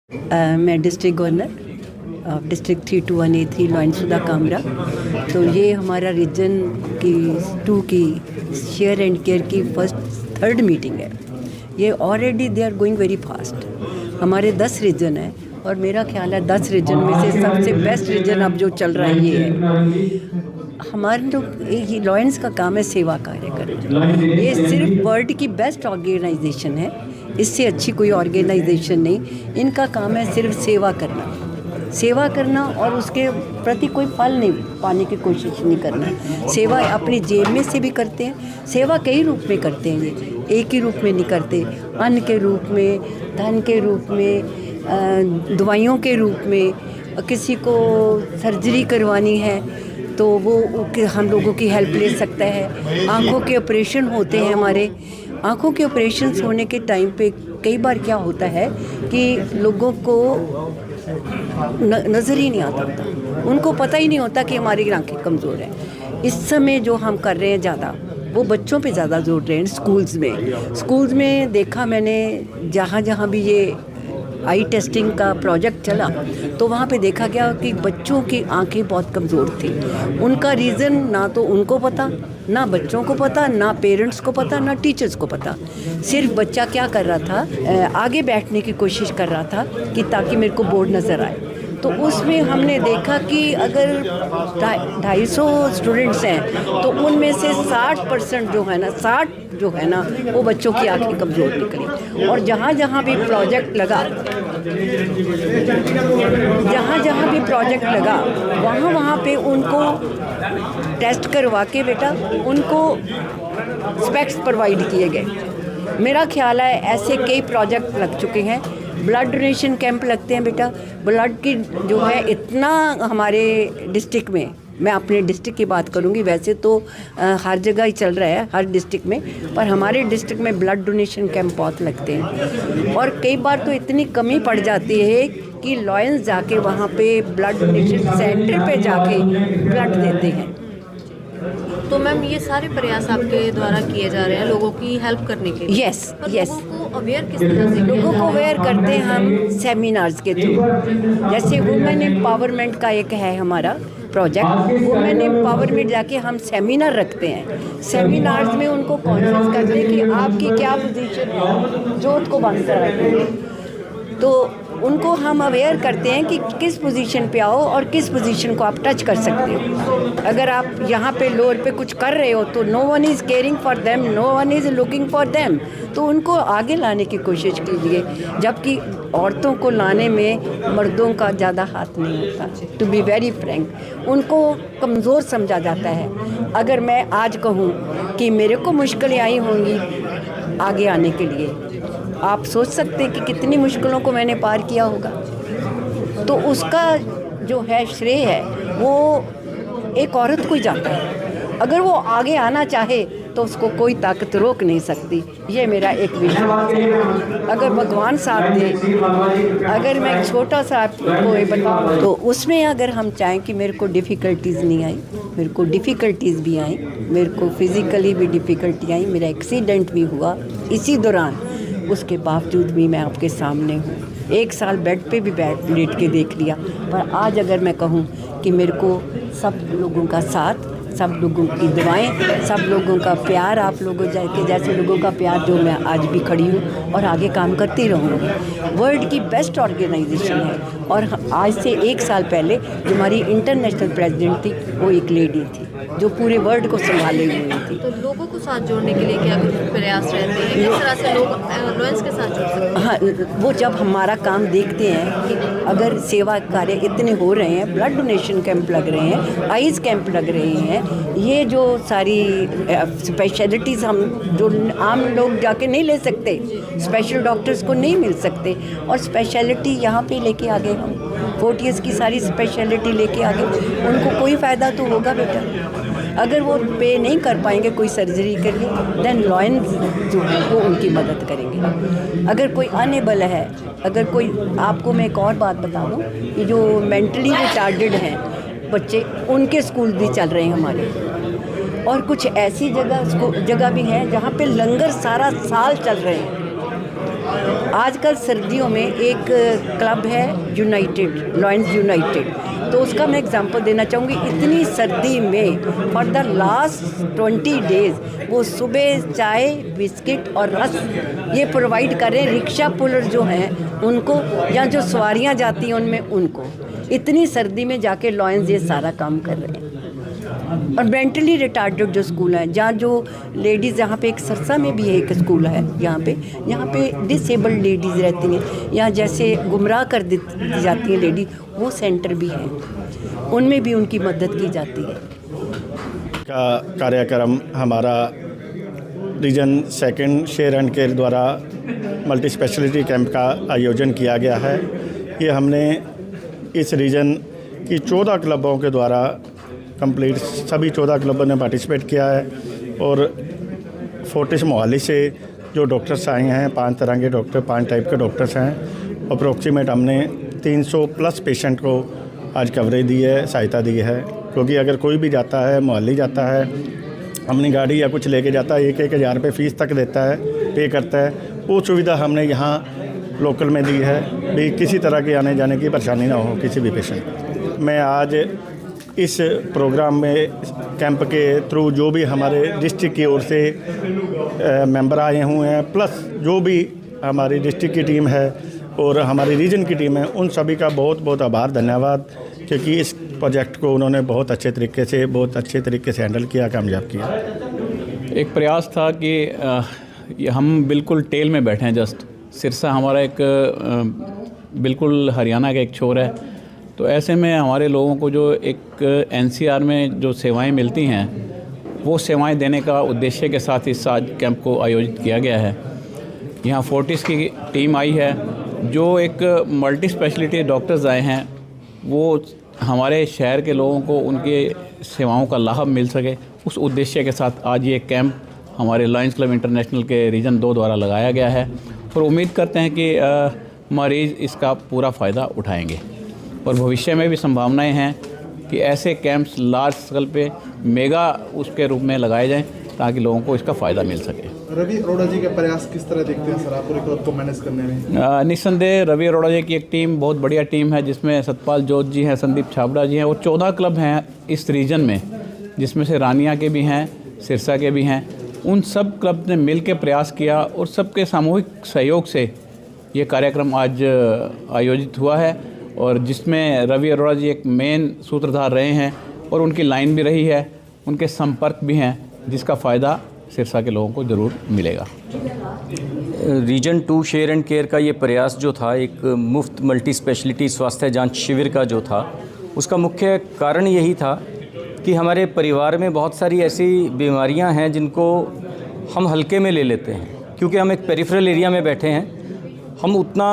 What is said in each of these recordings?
मैं district governor district 321A3 लॉयंसुदा कामरा। तो ये हमारा रीजन की 2 की शेयर एंड केयर की थर्ड मीटिंग है। ये already they are going very fast. हमारे 10 रीजन है और मेरा ख्याल है 10 रीजन में से सबसे बेस्ट रीजन अब जो चल रहा है ये है। हमारे लोग लॉयंस का काम है सेवा कार्य करना। ये सिर्फ वर्ल्ड की बेस्ट ऑर्गेनाइजेशन है, इससे अच्छी कोई ऑर्गेनाइजेशन नहीं। इनका काम है सिर्फ सेवा करना और उसके प्रति कोई फल नहीं पाने की कोशिश नहीं करना। सेवा अपनी जेब में से भी करते हैं। सेवा कई रूप में करते हैं, ये एक ही रूप में नहीं करते। अन्न के रूप में, धन के रूप में, दवाइयों के रूप में। किसी को सर्जरी करवानी है तो वो हम लोगों की हेल्प ले सकता है। आँखों के ऑपरेशन होते हैं हमारे। आँखों के ऑपरेशन होने के टाइम पे कई बार क्या होता है कि लोगों को नज़र ही नहीं आता होता, उनको पता ही नहीं होता कि हमारी आँखें कमज़ोर हैं। इस समय जो हम कर रहे हैं ज़्यादा, वो बच्चों पे ज़्यादा जोर रहे हैं। स्कूल्स में देखा मैंने, जहाँ भी ये आई टेस्टिंग का प्रोजेक्ट चला तो वहाँ पे देखा गया कि बच्चों की आंखें बहुत कमज़ोर थी। उनका रीज़न ना तो उनको पता, ना बच्चों को पता, ना पेरेंट्स को पता, ना टीचर्स को पता। सिर्फ बच्चा क्या कर रहा था, आगे बैठने की कोशिश कर रहा था कि ताकि मेरे को बोर्ड नज़र आए। तो उसमें हमने देखा कि अगर 250 स्टूडेंट्स हैं तो उनमें से 60% जो है ना वो बच्चों की आंखें कमज़ोर निकली। और जहाँ जहाँ भी प्रोजेक्ट लगा वहाँ पे उनको टेस्ट करवा के बेटा उनको स्पेक्स प्रोवाइड किए गए। मेरा ख्याल है ऐसे कई प्रोजेक्ट लग चुके हैं। ब्लड डोनेशन कैंप लगते हैं बेटा। ब्लड की जो है इतना हमारे डिस्ट्रिक्ट में, मैं अपने डिस्ट्रिक्ट की बात करूंगी, वैसे तो हर जगह ही चल रहा है, हर डिस्ट्रिक्ट में, पर हमारे डिस्ट्रिक्ट में ब्लड डोनेशन कैंप बहुत लगते हैं। और कई बार तो इतनी कमी पड़ जाती है कि लॉयंस जाके वहाँ पे ब्लड डोनेशन सेंटर पे जाके ब्लड देते हैं। तो मैम ये सारे प्रयास आपके द्वारा किए जा रहे हैं लोगों की हेल्प करने के लिए? यस। लोगों को अवेयर किस तरह से? लोगों को अवेयर करते हैं हम सेमिनार्स के थ्रू। जैसे वुमेन एम्पावरमेंट का एक है हमारा प्रोजेक्ट। वुमेन एम्पावरमेंट जाके हम सेमिनार रखते हैं। सेमिनार्स में उनको कॉन्फ्रेंस करते हैं कि आपकी क्या पोजीशन है, जोत को बंद कर रखेंगे। तो उनको हम अवेयर करते हैं कि किस पोजीशन पे आओ और किस पोजीशन को आप टच कर सकते हो। अगर आप यहाँ पे लोअर पे कुछ कर रहे हो तो no one is caring for them, no one is looking for them. तो उनको आगे लाने की कोशिश कीजिए, जबकि औरतों को लाने में मर्दों का ज़्यादा हाथ नहीं होता। टू बी वेरी फ्रैंक, उनको कमज़ोर समझा जाता है। अगर मैं आज कहूँ कि मेरे को मुश्किलें आई होंगी आगे आने के लिए, आप सोच सकते हैं कि कितनी मुश्किलों को मैंने पार किया होगा। तो उसका जो है श्रेय है वो एक औरत को ही जाता है। अगर वो आगे आना चाहे तो उसको कोई ताकत रोक नहीं सकती। ये मेरा एक विश्वास है। अगर भगवान साथ दे, अगर मैं छोटा सा आपको ये बताऊँ तो उसमें अगर हम चाहें कि मेरे को डिफ़िकल्टीज़ नहीं आई, मेरे को डिफ़िकल्टीज़ भी आई, मेरे को फिज़िकली भी डिफ़िकल्टी आई, मेरा एक्सीडेंट भी हुआ इसी दौरान, उसके बावजूद भी मैं आपके सामने हूँ। 1 साल बेड पे भी लेट के देख लिया, पर आज अगर मैं कहूँ कि मेरे को सब लोगों का साथ, सब लोगों की दुआएं, सब लोगों का प्यार, आप लोगों जैसे लोगों का प्यार, जो मैं आज भी खड़ी हूँ और आगे काम करती रहूँगी। वर्ल्ड की बेस्ट ऑर्गेनाइजेशन है। और आज से 1 साल पहले जो हमारी इंटरनेशनल प्रेसिडेंट थी वो एक लेडी थी जो पूरे वर्ल्ड को संभाले हुए थी। तो लोगों को साथ जोड़ने के लिए क्या कुछ प्रयास रहते हैं? किस तरह से लोग लॉयंस के साथ जुड़ सकते हैं? हाँ, वो जब हमारा काम देखते हैं कि अगर सेवा कार्य इतने हो रहे हैं, ब्लड डोनेशन कैंप लग रहे हैं, आइज़ कैंप लग रहे हैं, ये जो सारी स्पेशलिटीज़ हम जो आम लोग जाके नहीं ले सकते, स्पेशल डॉक्टर्स को नहीं मिल सकते, और स्पेशलिटी यहाँ पे लेके आ गए हम। 40 की सारी स्पेशलिटी लेके आ गए। उनको कोई फ़ायदा तो होगा बेटा। अगर वो पे नहीं कर पाएंगे कोई सर्जरी के लिए, देन लॉयंस जो है वो उनकी मदद करेंगे। अगर कोई अनेबल है, अगर कोई, आपको मैं एक और बात बता दूं कि जो मेंटली रिटार्डेड हैं बच्चे, उनके स्कूल भी चल रहे हैं हमारे। और कुछ ऐसी जगह भी हैं जहाँ पे लंगर सारा साल चल रहे हैं। आजकल सर्दियों में एक क्लब है यूनाइटेड, लॉयंस यूनाइटेड, तो उसका मैं एग्जांपल देना चाहूँगी। इतनी सर्दी में फॉर द लास्ट 20 डेज़ वो सुबह चाय, बिस्किट और रस ये प्रोवाइड कर रहे हैं रिक्शा पुलर जो हैं उनको, या जो सवारियाँ जाती हैं उनमें उनको। इतनी सर्दी में जाके लॉयंस ये सारा काम कर रहे हैं। और मेंटली रिटार्डेड जो स्कूल हैं, जहाँ जो लेडीज़, यहाँ पे एक सरसा में भी है एक स्कूल है, यहाँ पे डिसेबल्ड लेडीज़ रहती हैं, या जैसे गुमराह कर दी जाती हैं लेडीज़, वो सेंटर भी हैं, उनमें भी उनकी मदद की जाती है। का कार्यक्रम हमारा रीजन 2 शेयर एंड केयर द्वारा मल्टी स्पेशलिटी कैंप का आयोजन किया गया है। ये हमने इस रीजन की 14 क्लबों के द्वारा कंप्लीट, सभी 14 क्लबों ने पार्टिसिपेट किया है। और फोर्टिस मोहाली से जो डॉक्टर्स आए हैं, 5 तरह के डॉक्टर, 5 टाइप के डॉक्टर्स हैं। अप्रोक्सीमेट हमने 300 प्लस पेशेंट को आज कवरेज दी है, सहायता दी है। क्योंकि अगर कोई भी जाता है, मोहाली जाता है, अपनी गाड़ी या कुछ लेके जाता है, 1-1 हज़ार रुपये फ़ीस तक देता है, पे करता है। वो सुविधा हमने यहाँ लोकल में दी है भी, किसी तरह की आने जाने की परेशानी ना हो किसी भी पेशेंट। मैं आज इस प्रोग्राम में कैंप के थ्रू जो भी हमारे डिस्ट्रिक्ट की ओर से मेंबर आए हुए हैं, प्लस जो भी हमारी डिस्ट्रिक्ट की टीम है और हमारी रीजन की टीम है, उन सभी का बहुत बहुत आभार, धन्यवाद। क्योंकि इस प्रोजेक्ट को उन्होंने बहुत अच्छे तरीके से हैंडल किया, कामयाब किया। एक प्रयास था कि हम बिल्कुल टेल में बैठे हैं। जस्ट सिरसा हमारा एक बिल्कुल हरियाणा का एक छोर है, तो ऐसे में हमारे लोगों को जो एक एनसीआर में जो सेवाएं मिलती हैं, वो सेवाएं देने का उद्देश्य के साथ इस आज कैंप को आयोजित किया गया है। यहाँ फोर्टिस की टीम आई है, जो एक मल्टी स्पेशलिटी डॉक्टर्स आए हैं, वो हमारे शहर के लोगों को उनके सेवाओं का लाभ मिल सके, उस उद्देश्य के साथ आज ये कैंप हमारे लायंस क्लब इंटरनेशनल के रीजन 2 द्वारा लगाया गया है। और उम्मीद करते हैं कि मरीज़ इसका पूरा फ़ायदा उठाएंगे और भविष्य में भी संभावनाएं हैं कि ऐसे कैंप्स लार्ज स्केल पे मेगा उसके रूप में लगाए जाएं, ताकि लोगों को इसका फ़ायदा मिल सके। रवि अरोड़ा जी के प्रयास किस तरह देखते हैं सर, आप पूरे क्लब को मैनेज करने में? निस्संदेह रवि अरोड़ा जी की एक टीम बहुत बढ़िया टीम है, जिसमें सतपाल जोत जी हैं, संदीप छाबड़ा जी हैं, और 14 क्लब हैं इस रीजन में, जिसमें से रानिया के भी हैं, सिरसा के भी हैं। उन सब क्लब ने मिल के प्रयास किया और सबके सामूहिक सहयोग से ये कार्यक्रम आज आयोजित हुआ है, और जिसमें रवि अरोड़ा जी एक मेन सूत्रधार रहे हैं और उनकी लाइन भी रही है, उनके संपर्क भी हैं, जिसका फ़ायदा सिरसा के लोगों को ज़रूर मिलेगा। रीजन 2 शेयर एंड केयर का ये प्रयास जो था, एक मुफ्त मल्टी स्पेशलिटी स्वास्थ्य जांच शिविर का जो था, उसका मुख्य कारण यही था कि हमारे परिवार में बहुत सारी ऐसी बीमारियां हैं जिनको हम हल्के में ले लेते हैं, क्योंकि हम एक पेरिफेरल एरिया में बैठे हैं। हम उतना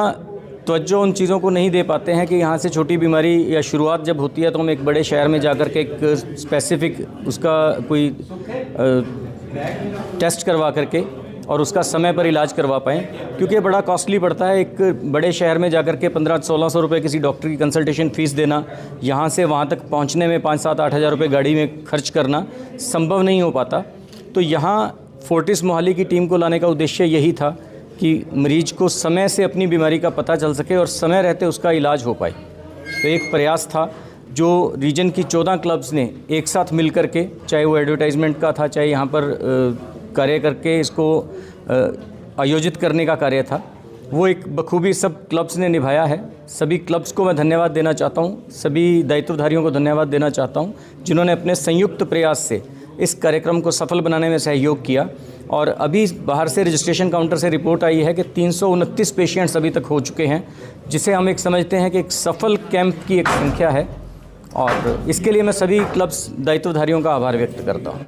तवज्जो उन चीज़ों को नहीं दे पाते हैं कि यहाँ से छोटी बीमारी या शुरुआत जब होती है तो हम एक बड़े शहर में जाकर के एक स्पेसिफिक उसका कोई टेस्ट करवा करके और उसका समय पर इलाज करवा पाएँ, क्योंकि ये बड़ा कॉस्टली पड़ता है। एक बड़े शहर में जाकर के 1500-1600 रुपये किसी डॉक्टर की कंसल्टेशन फ़ीस देना, यहाँ से वहाँ तक पहुँचने में 5-7-8 हज़ार रुपये गाड़ी में खर्च करना संभव नहीं हो पाता। तो यहाँ फोर्टिस मोहाली की टीम को लाने का उद्देश्य यही था कि मरीज को समय से अपनी बीमारी का पता चल सके और समय रहते उसका इलाज हो पाए। तो एक प्रयास था जो रीजन की 14 क्लब्स ने एक साथ मिल कर के, चाहे वो एडवर्टाइजमेंट का था, चाहे यहाँ पर कार्य करके इसको आयोजित करने का कार्य था, वो एक बखूबी सब क्लब्स ने निभाया है। सभी क्लब्स को मैं धन्यवाद देना चाहता हूँ, सभी दायित्वधारियों को धन्यवाद देना चाहता हूँ, जिन्होंने अपने संयुक्त प्रयास से इस कार्यक्रम को सफल बनाने में सहयोग किया। और अभी बाहर से रजिस्ट्रेशन काउंटर से रिपोर्ट आई है कि 329 पेशेंट्स अभी तक हो चुके हैं, जिसे हम एक समझते हैं कि एक सफल कैंप की एक संख्या है। और इसके लिए मैं सभी क्लब्स दायित्वधारियों का आभार व्यक्त करता हूँ।